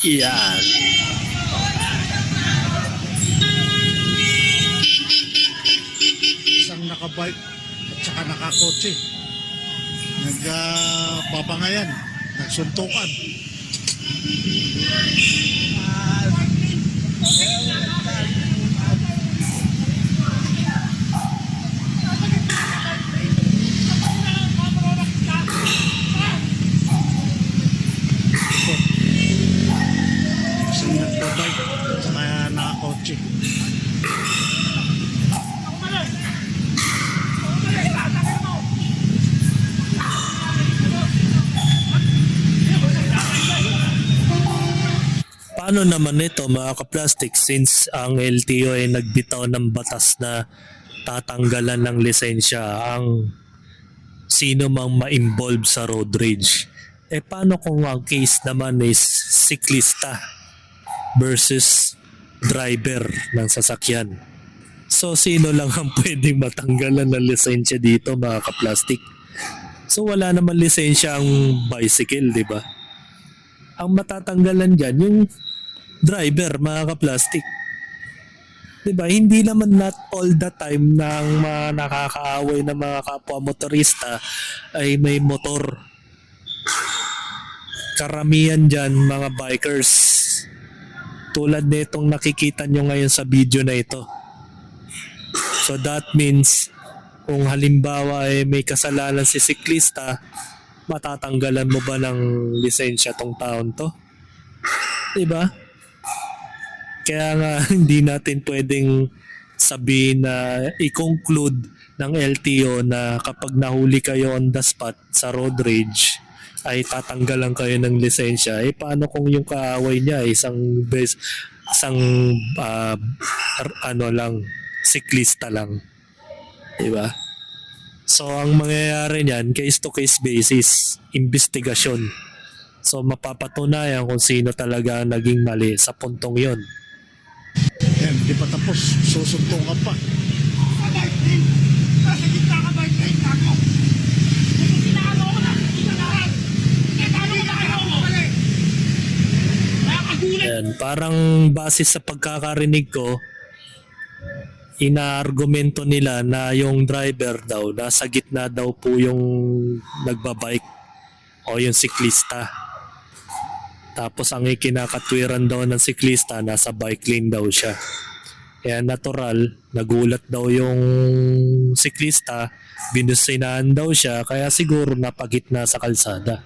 Yan. Isang nakabike at saka nakakotse. Nagpapangayan, nagsuntukan. Isang nagbabike at saka nakakotse. Paano naman ito mga ka-plastic since ang LTO ay nagbitaw ng batas na tatanggalan ng lisensya ang sino mang ma-involve sa road rage? Paano kung ang case naman is siklista versus driver ng sasakyan? So sino lang ang pwedeng matanggalan ng lisensya dito mga ka-plastic? So wala naman lisensya ang bicycle, di ba? Ang matatanggalan dyan yung driver mga ka-plastic. Diba? Hindi naman not all the time na ang mga nakakaaway na mga kapwa motorista ay may motor. Karamihan dyan mga bikers. Tulad nitong nakikita nyo ngayon sa video na ito. So that means kung halimbawa ay may kasalanan si siklista, matatanggalan mo ba ng lisensya tong taon to? Diba? Kaya nga hindi natin pwedeng sabihin na i-conclude ng LTO na kapag nahuli kayo on the spot sa road rage ay tatanggalan kayo ng lisensya. Paano kung yung kaaway niya ay isang ano lang, siklista lang. Diba? So ang mangyayari niyan, case to case basis, investigasyon. So mapapatunayan kung sino talaga ang naging mali sa puntong yon. Yan, di pa tapos. Susuntong ka pa. Yan, parang base sa pagkakarinig ko, inaargumento nila na yung driver daw, nasa gitna daw po yung nagbabike o yung siklista. Tapos ang ikinakatwiran daw ng siklista, nasa bike lane daw siya. Kaya natural, nagulat daw yung siklista, binusinahan daw siya, kaya siguro napagitna sa kalsada.